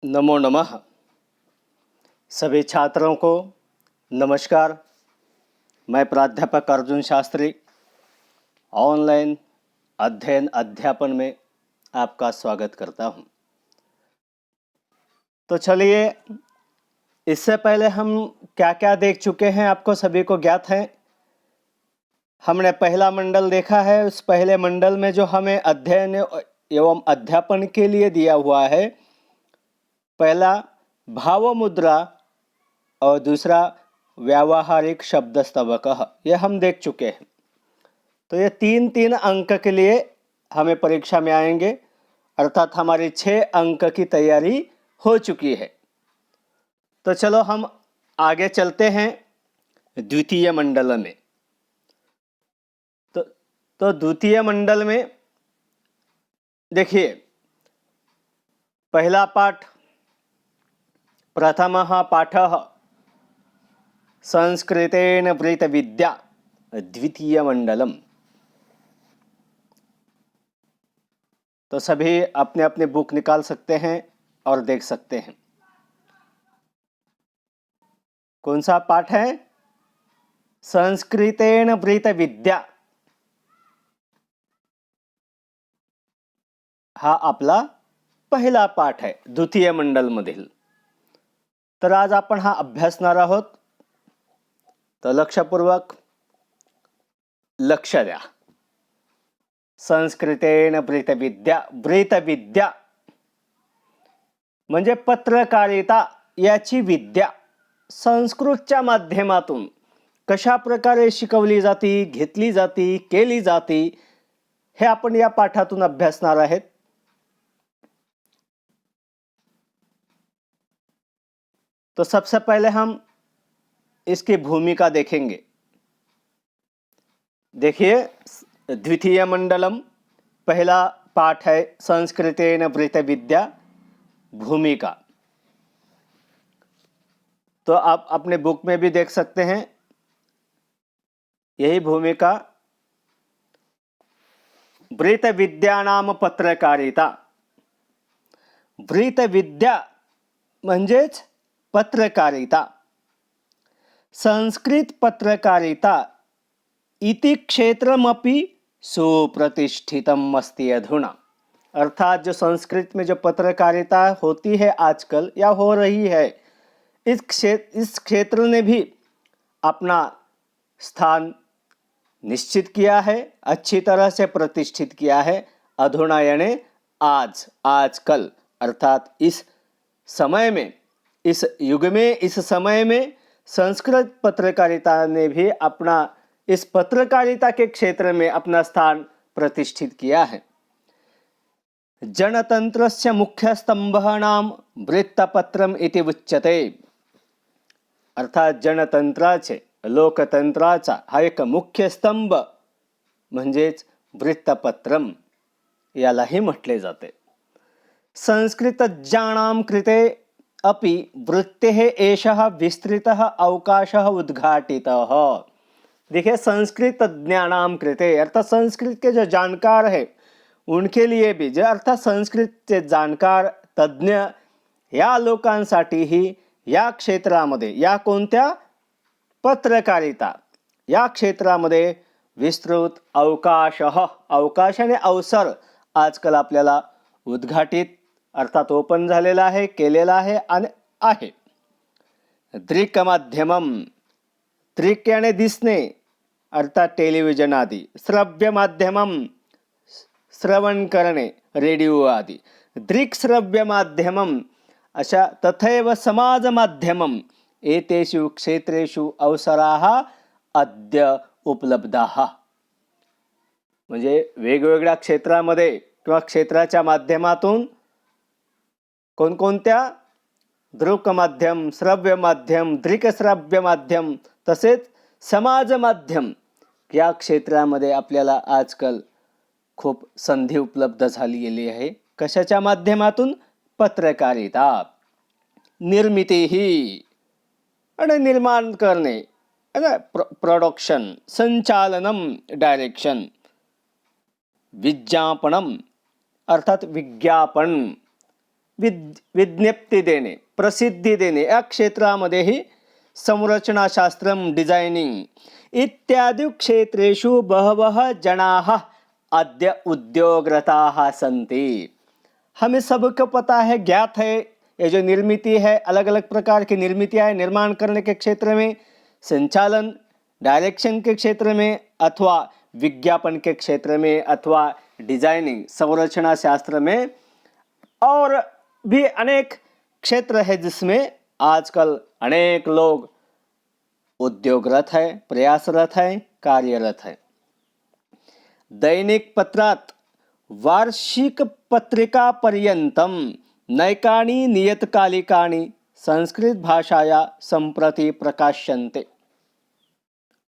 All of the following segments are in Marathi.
नमो नमः। सभी छात्रों को नमस्कार। मैं प्राध्यापक अर्जुन शास्त्री ऑनलाइन अध्ययन अध्यापन में आपका स्वागत करता हूं। तो चलिए, इससे पहले हम क्या क्या देख चुके हैं आपको सभी को ज्ञात है। हमने पहला मंडल देखा है। उस पहले मंडल में जो हमें अध्ययन एवं अध्यापन के लिए दिया हुआ है, पहला भाव मुद्रा और दूसरा व्यावहारिक शब्द स्तवकः, ये हम देख चुके हैं। तो ये तीन तीन अंक के लिए हमें परीक्षा में आएंगे, अर्थात हमारी 6 अंक की तैयारी हो चुकी है। तो चलो हम आगे चलते हैं द्वितीय मंडल में। तो द्वितीय मंडल में देखिए, पहला पाठ प्रथमः पाठः संस्कृतेन वृत विद्या द्वितीय मंडलम। तो सभी अपने अपने बुक निकाल सकते हैं और देख सकते हैं। कौन सा पाठ है? संस्कृतेन वृत विद्या। हा आपला पहिला पाठ आहे द्वितीय मंडल मधील। तर आज आपण हा अभ्यासणार आहोत। तर लक्षपूर्वक लक्ष द्या। संस्कृतेन वृत विद्या, वृत विद्या म्हणजे पत्रकारिता याची विद्या संस्कृतच्या माध्यमातून कशा प्रकारे शिकवली जाती, घेतली जाती, केली जाती, हे आपण या पाठातून अभ्यासणार आहेत। तो सबसे पहले हम इसकी भूमिका देखेंगे। देखिए, द्वितीय मंडलम पहला पाठ है संस्कृतेन वृत विद्या, भूमिका। तो आप अपने बुक में भी देख सकते हैं यही भूमिका। वृत विद्या नाम पत्रकारिता। वृत विद्या म्हणजेच पत्रकारिता। संस्कृत पत्रकारिता इति क्षेत्रमपि सुप्रतिष्ठितम अस्ति अधुना। अर्थात जो संस्कृत में जो पत्रकारिता होती है आजकल या हो रही है, इस क्षेत्र ने भी अपना स्थान निश्चित किया है, अच्छी तरह से प्रतिष्ठित किया है। अधुना यानी आज, आजकल, अर्थात इस समय में, इस युग में, इस समय में संस्कृत पत्रकारिता ने भी अपना इस पत्रकारिता के क्षेत्र में अपना स्थान प्रतिष्ठित किया है। जनतंत्रस्य मुख्य स्तंभः नाम वृत्तपत्रम इति उच्यते। अर्थात जनतंत्राचे, लोकतंत्राचा हा एक मुख्य स्तंभ म्हणजेच वृत्तपत्रम यालाही म्हटले जाते। संस्कृतज्ञानां कृते अपि वृत्तेः एषः विस्तृतः अवकाशः उद्घाटितः। देखिए, संस्कृत ज्ञानाम कृते अर्थात संस्कृत के जो जानकार है उनके लिए भी, जो अर्थात संस्कृत के जानकार तज्ञ या लोकांसाठी ही या क्षेत्रामध्ये, या कोणत्या पत्रकारिता या क्षेत्रामध्ये विस्तृत अवकाश आणि अवसर आजकाल आपल्याला उद्घाटित अर्थात ओपन झालेला आहे, केलेला आहे आणि आहे। दृक माध्यमम, दृक यानी दिसणे अर्थात टेलिव्हिजन आदि, श्रव्य माध्यमम श्रवण करणे, रेडिओ आदि, दृक श्रव्य माध्यमम अशा, तथैव समाज माध्यमम एतेषु क्षेत्रेषु अवसराः अद्य उपलब्धाः। म्हणजे वेगवेगळ्या क्षेत्रामध्ये किंवा क्षेत्राच्या माध्यमातून कोणकोणत्या दृक माध्यम, श्रव्य माध्यम, दृक श्रव्य माध्यम तसेच समाज माध्यम या क्षेत्रामध्ये आपल्याला आजकाल खूप संधी उपलब्ध झाली गेली आहे। कशाच्या माध्यमातून? पत्रकारिता। निर्मिती ही आणि निर्माण करणे, प्रोडक्शन, संचालनम डायरेक्शन, विज्ञापनम अर्थात विज्ञापन, विज्ञप्ती देणे, प्रसिद्धी देणे, या क्षेत्रामध्येही संरचनाशास्त्रम, डिजाइनिंग इत्यादि क्षेत्रेषु बहवः जनाः अद्य उद्योगरताः सन्ति। हमें सबको पता है, ज्ञात है, ये जो निर्मिति है, अलग अलग प्रकार की निर्मितियाँ निर्माण करने के क्षेत्र में, संचालन, डायरेक्शन के क्षेत्र में, अथवा विज्ञापन के क्षेत्र में, अथवा डिजाइनिंग, संरचना शास्त्र में, और भी अनेक क्षेत्र है जिसमें आजकल अनेक लोग उद्योगरत है, प्रयासरत है, कार्यरत है। दैनिक पत्रात वार्षिक पत्रिका पर्यंतम नैकानि नियतकालिकानि संस्कृत भाषाया संप्रति प्रकाश्यन्ते।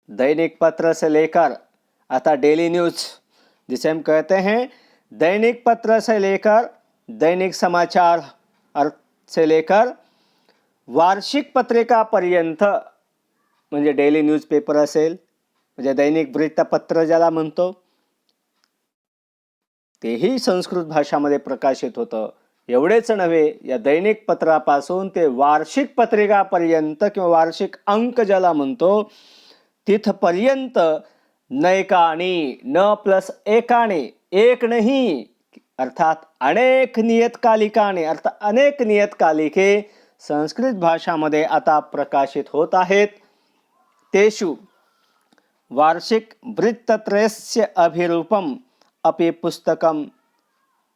दैनिक पत्र से लेकर अतः डेली न्यूज जिसे हम कहते हैं, दैनिक पत्र से लेकर दैनिक समाचार से लेकर वार्षिक पत्रिका पर्यंत, म्हणजे डेली न्यूजपेपर असेल, म्हणजे दैनिक वृत्तपत्र ज्याला म्हणतो, तेही संस्कृत भाषामध्ये प्रकाशित होतं। एवढेच नव्हे, या दैनिक पत्रापासून ते वार्षिक पत्रिकापर्यंत किंवा वार्षिक अंक ज्याला म्हणतो तिथपर्यंत नैकाणी, न प्लस एकाने, एक नहीं, अर्थात अनेक नियतकालिकाने, अर्थात अनेक नियतकालिके संस्कृत भाषामध्ये आता प्रकाशित होत आहेत। तेषु वार्षिक वृत्तत्रयस्य अभिरूपम अपि पुस्तकम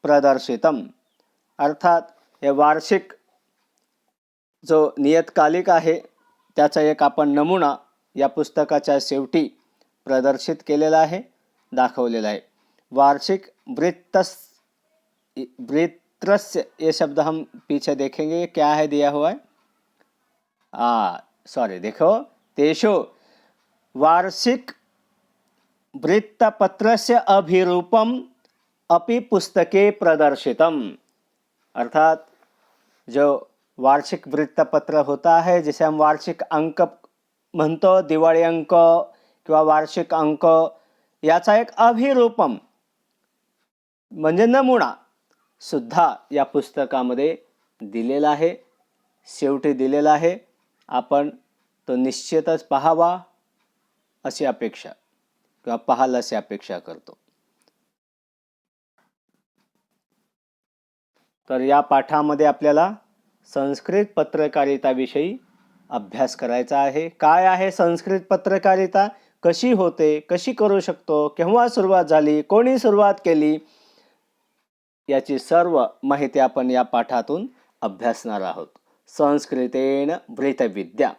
प्रदर्शितम, अर्थात हे वार्षिक जो नियतकालिक आहे त्याचा एक आपण नमुना या पुस्तकाच्या शेवटी प्रदर्शित केलेला आहे, दाखवलेला है। वार्षिक वृत्तस्य, ये शब्द हम पीछे देखेंगे क्या है दिया हुआ है, सॉरी, देखो, तेषु वार्षिक वृत्तपत्रस्य अभिरूपम अपि पुस्तके प्रदर्शितम, अर्थात जो वार्षिक वृत्तपत्र होता है जिसे हम वार्षिक अंक म्हणतो, दिवाळी अंक किंवा वार्षिक अंक, याचा एक अभिरूपम म्हणजे नमुना सुद्धा या पुस्तकामध्ये दिलेला आहे, शेवटी दिलेला आहे। आपण तो निश्चितच पाहावा अशी अपेक्षा किंवा पाहाल अशी अपेक्षा करतो। तर या पाठामध्ये आपल्याला संस्कृत पत्रकारिताविषयी अभ्यास करायचा आहे। काय आहे संस्कृत पत्रकारिता, कशी होते, कशी करू शकतो, केव्हा सुरुवात झाली, कोणी सुरुवात केली, याची सर्व माहिती आपण या पाठातून अभ्यासणार आहोत। संस्कृतेन वृत्तविद्या।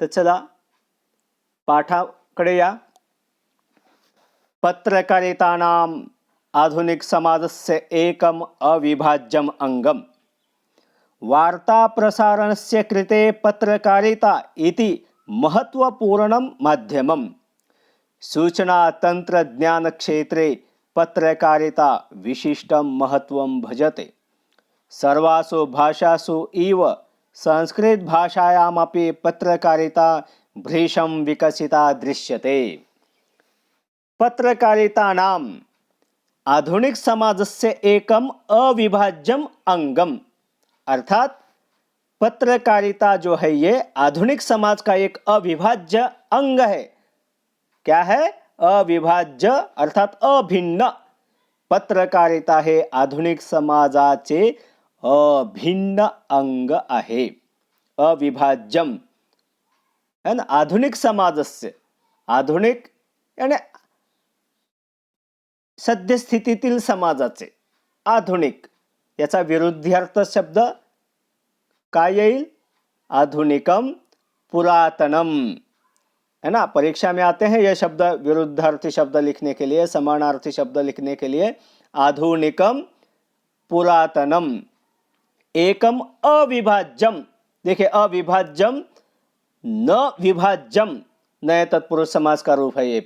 तर चला पाठाकडे या। पत्रकारितानाम आधुनिक समाजस्य एकम अविभाज्यम अंगम। वार्ता प्रसारणस्य कृते पत्रकारिता इति महत्वपूर्णं माध्यमम्। सूचना तंत्रज्ञान क्षेत्रे पत्रकारिता विशिष्टं महत्वं भजते। सर्वासु भाषासु इव संस्कृत भाषायामपि पत्रकारिता भृशं विकसिता दृश्यते। पत्रकारितानाम आधुनिक समाजस्य एकम अविभाज्यम अंगम, अर्थात पत्रकारिता जो है ये आधुनिक समाज का एक अविभाज्य अंग है। क्या है? अविभाज्य अर्थात अभिन्न। पत्रकारिता हे आधुनिक समाजाचे अभिन्न अंग आहे, अविभाज्यम है ना। आधुनिक समाजस्य, आधुनिक यानी सद्यस्थितीतील समाजाचे, आधुनिक याचा विरुद्धार्थ शब्द काय येईल? आधुनिकम पुरातनम, है ना। परीक्षा में आते हैं यह शब्द, विरुद्धार्थी शब्द लिखने के लिए, समानार्थी शब्द लिखने के लिए। आधुनिकम पुरातनम एकम अविभाज्यम। देखिए अविभाज्यम न विभाज्यम, नए तत्पुरुष समास का रूप है ये।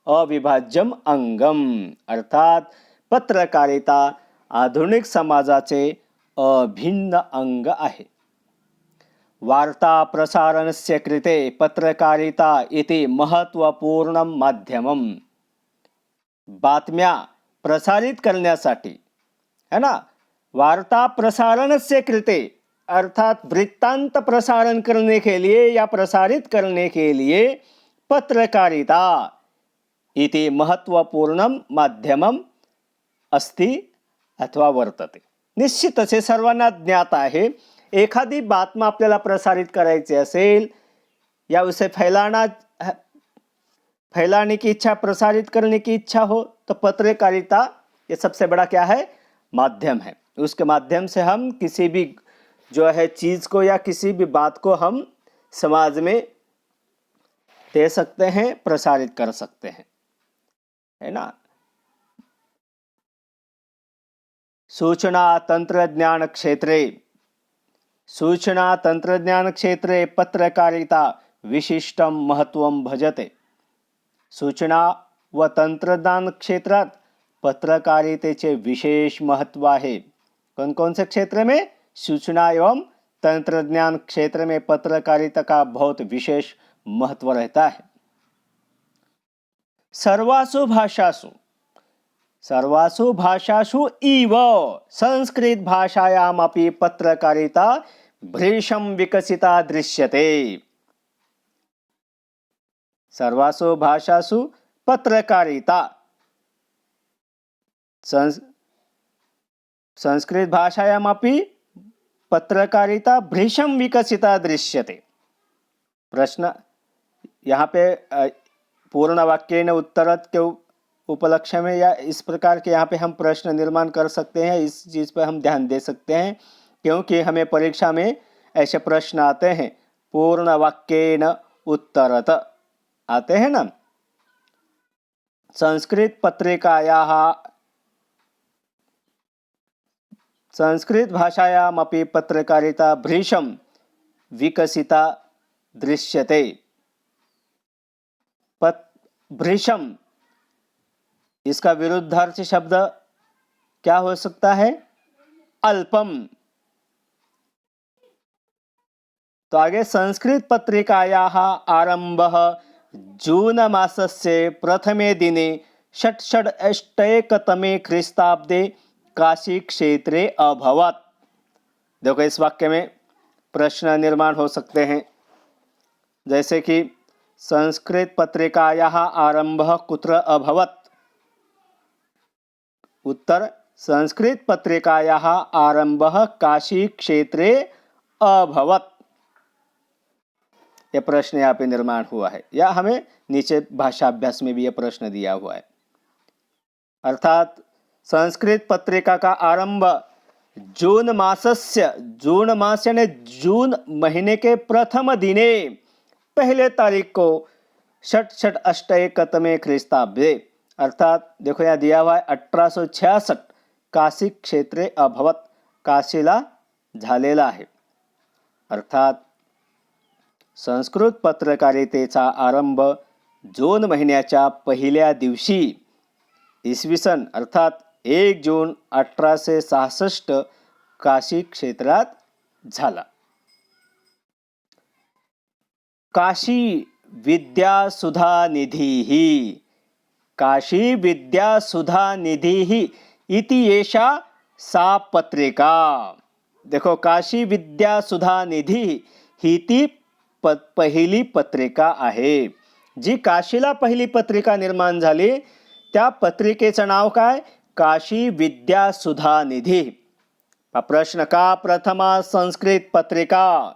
अविभाज्यम अंगम अर्थात पत्रकारिता आधुनिक समाजाचे अभिन्न अंग आहे। वार्ता प्रसारणस्य कृते पत्रकारिता इति महत्वपूर्णं माध्यमम। बातम्या प्रसारित करण्यासाठी, है ना, वार्ता प्रसारणस्य कृते अर्थात वृत्तांत प्रसारण करने के लिए या प्रसारित करने के लिए पत्रकारिता इति महत्वपूर्णं माध्यमम अस्ति अथवा वर्तते. निश्चित असे सर्वांना ज्ञात आहे, एखादी बातमी आपल्याला प्रसारित करायची असेल या उसे फैलाने की इच्छा, प्रसारित करने की इच्छा हो तो पत्रकारिता ये सबसे बड़ा क्या है, माध्यम है. उसके माध्यम से हम किसी भी जो है चीज़ को या किसी भी बात को हम समाज में दे सकते हैं, प्रसारित कर सकते हैं, है ना. सूचना तंत्रज्ञान क्षेत्रे पत्रकारिता विशिष्टं महत्त्वं भजते. सूचना व तंत्रज्ञान क्षेत्रात पत्रकारितेचे विशेष महत्व आहे. कौन कौन से क्षेत्र में? सूचना एवं तंत्रज्ञान क्षेत्र में पत्रकारिता का बहुत विशेष महत्व रहता है. सर्वासु भाषासु इव संस्कृत भाषायामपि पत्रकारिता भृशं विकसिता दृश्यते. सर्वासु भाषासु पत्रकारिता, संस्कृत भाषायामपि पत्रकारिता भृशं विकसिता दृश्यते. प्रश्न यहाँ पे पूर्ण वाक्येन उत्तरत के उपलक्ष्य में या इस प्रकार के यहाँ पे हम प्रश्न निर्माण कर सकते हैं. इस चीज़ पर हम ध्यान दे सकते हैं क्योंकि हमें परीक्षा में ऐसे प्रश्न आते हैं, पूर्ण वाक्येन उत्तरत आते हैं ना. संस्कृत भाषायामपि पत्रकारिता भृशं विकसिता दृश्यते. भृशं, इसका विरुद्धार्थी शब्द क्या हो सकता है? अल्पम. तो आगे संस्कृत पत्रिकायाः आरम्भः जून मासस्य प्रथमे दिने षट्षडष्टैकतमे ख्रीस्ताब्दे काशी क्षेत्रे अभवत्. देखो इस वाक्य में प्रश्न निर्माण हो सकते हैं, जैसे कि संस्कृत पत्रिकायाः आरम्भः कुत्र अभवत्. उत्तर, संस्कृत पत्रिकायाः आरम्भः काशी क्षेत्रे अभवत्. यह प्रश्न यहाँ पे निर्माण हुआ है, या हमें नीचे भाषा अभ्यास में भी यह प्रश्न दिया हुआ है. अर्थात संस्कृत पत्रिका का आरंभ जून मास यानी जून महीने के प्रथम दिने, पहले तारीख को षट्षडष्टैकतमे ख्रीस्ताब्दे, अर्थात देखो यहाँ दिया हुआ है 1866 काशी क्षेत्रे अभवत, काशीला झालेला आहे. अर्थात संस्कृत पत्रकारितेचा आरंभ जून महिन्याच्या पहिल्या दिवशी इसवी सन अर्थात 1 जून 1866 काशी क्षेत्रात झाला. काशी विद्यासुधा निधि इति एषा सा पत्रिका. देखो काशी विद्यासुधा निधि ही ती पहिली पत्रिका आहे. जी काशीला पहिली पत्रिका निर्माण झाली त्या पत्रिकेचं नाव काय? काशी विद्यासुधा निधि. प्रश्न का प्रथमा संस्कृत पत्रिका,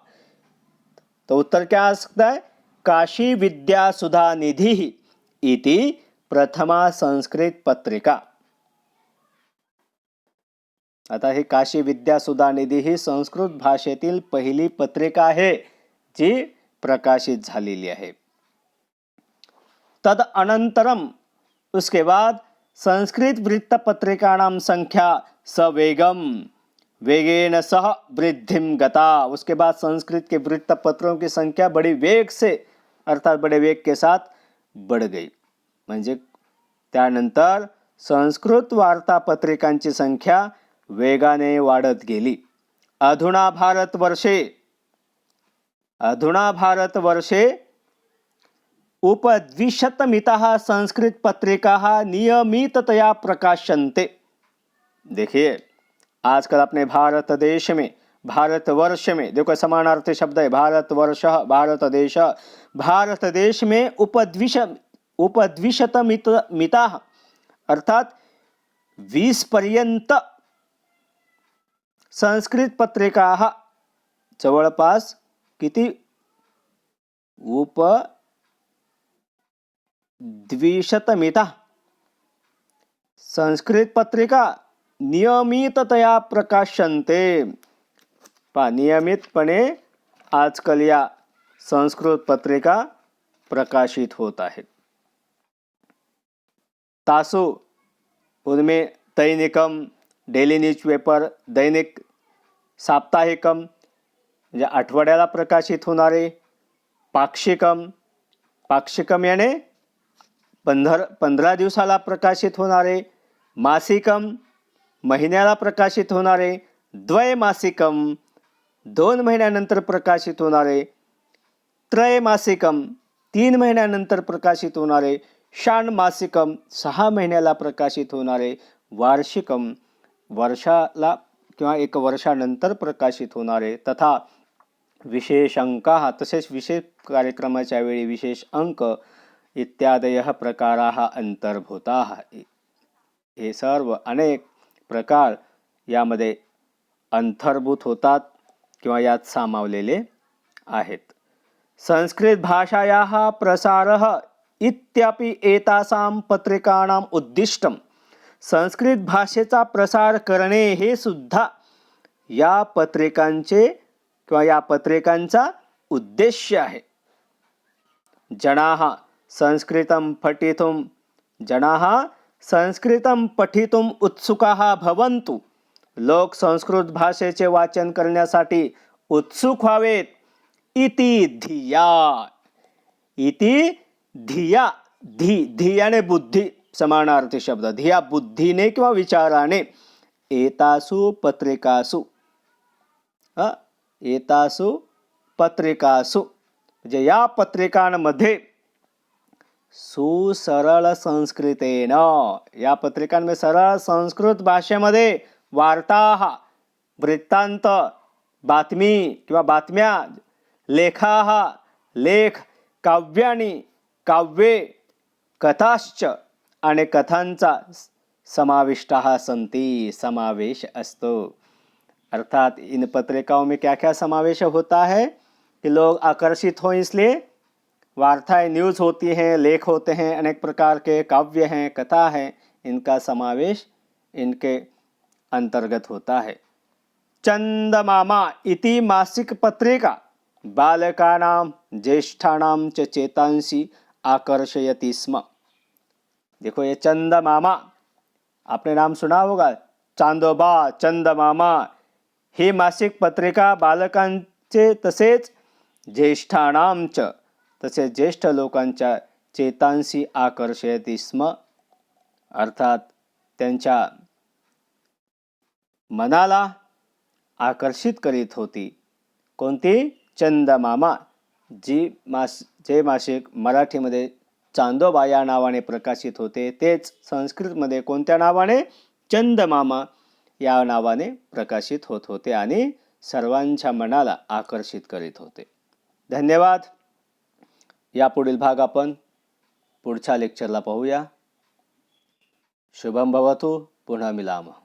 तो उत्तर क्या आ सकता है? काशी विद्यासुधा निधि इति प्रथमा संस्कृत पत्रिका. आता ही काशी विद्यासुधा निधि ही संस्कृत भाषेतील पहिली पत्रिका आहे जी प्रकाशित झालेली आहे. तद अनंतरम, उसके बाद संस्कृत वृत्तपत्रिकाणां संख्या वेगेन सह वृद्धिम गता. उसके बाद संस्कृत के वृत्तपत्रों की संख्या बड़ी वेग से अर्थात बड़े वेग के साथ बढ़ गई. म्हणजे त्यानंतर संस्कृत वार्तापत्रिकांची संख्या वेगाने वाढत गेली. अधुना भारतवर्षे उपद्विशतमिताः संस्कृत पत्रिकाः नियमिततया प्रकाशन्ते. देखिए आजकल अपने भारत देश में, भारतवर्ष में, देखो समानार्थी शब्द है, भारतवर्ष, भारत देश। भारत देश में उपद्विशत मिता अर्थात 20 पर्यंत संस्कृत पत्रिका जवळपास किती उपद्विशतमिता संस्कृत पत्रिका नियमिततया प्रकाशन्ते। नियमितपणे आजकाल या संस्कृत पत्रिका प्रकाशित होत आहेत। तासु उनमें दैनिकम, डेली न्यूजपेपर, दैनिक साप्ताहिकम म्हणजे आठवड्याला प्रकाशित होणारे, पाक्षिकम, पाक्षिकम याने 15 दिवसाला प्रकाशित होणारे, मासिकम महिन्याला प्रकाशित होणारे, द्वैमासिकम 2 महिन्यानंतर प्रकाशित होणारे, त्रैमासिकम 3 महिन्यानंतर प्रकाशित होणारे, षाण्मासिकम 6 महिन्याला प्रकाशित होणारे, वार्षिकम वर्षाला किंवा 1 वर्षानंतर प्रकाशित होणारे, तथा विशेष अंकाः तसेच विशेष कार्यक्रमाच्या वेळी विशेष अंक इत्यादयः प्रकाराः अंतर्भूताः। हे सर्व अनेक प्रकार यामध्ये अंतर्भूत होतात किंवा यात सामावलेले आहेत। संस्कृत भाषायाः प्रसारः इत्यपि एतासां पत्रिकाणां उद्दिष्टं। संस्कृत भाषेचा प्रसार करणे हे सुद्धा या पत्रिकांचे किंवा या पत्रिकांचा उद्देश्य आहे। जनाः संस्कृतं पठितुम उत्सुकाः भवन्तु। लोक संस्कृत भाषेचे वाचन करण्यासाठी उत्सुक व्हावेत। इति धिया धियाने बुद्धी समानार्थी शब्द, धिया बुद्धीने किंवा विचाराने, एतासु पत्रिकासु म्हणजे या पत्रिकांमध्ये सुसरळ संस्कृतेन, या पत्रिकांमध्ये सरळ संस्कृत भाषेमध्ये वार्ताः, वृत्तांत, बातमी किंवा बातम्या, लेखाः, लेख, काव्यानि, काव्ये, कथाश्च आणि कथांचा समाविष्टाः संति, समावेश असतो। अर्थात इन पत्रिकाओं में क्या क्या समावेश होता है कि लोग आकर्षित हो, इसलिए वार्ताएं, न्यूज़ होती हैं, लेख होते हैं, अनेक प्रकार के काव्य हैं, कथा है, इनका समावेश इनके अंतर्गत होता है। चंदमामा इति मासिक पत्रिका बालकानां ज्येष्ठानां च चेतांसी आकर्षयति स्म। देखो ये चंदमामा, आपने नाम सुना होगा, चांदोबा, चंदमामा, ही मासिक पत्रिका बालकांचे तसेच ज्येष्ठानां च, तसेच ज्येष्ठ लोकांच्या चेतांसी आकर्षयति स्म, अर्थात त्यांच्या मनाला आकर्षित करीत होती। कोणती? चंदमामा, जे मासिक मराठीमध्ये चांदोबा या नावाने प्रकाशित होते, तेच संस्कृतमध्ये कोणत्या नावाने? चंदमामा या नावाने प्रकाशित होत होते आणि सर्वांच्या मनाला आकर्षित करीत होते। धन्यवाद। यापुढील भाग आपण पुढच्या लेक्चरला पाहूया। शुभम भवतु, पुन्हा मिलामः।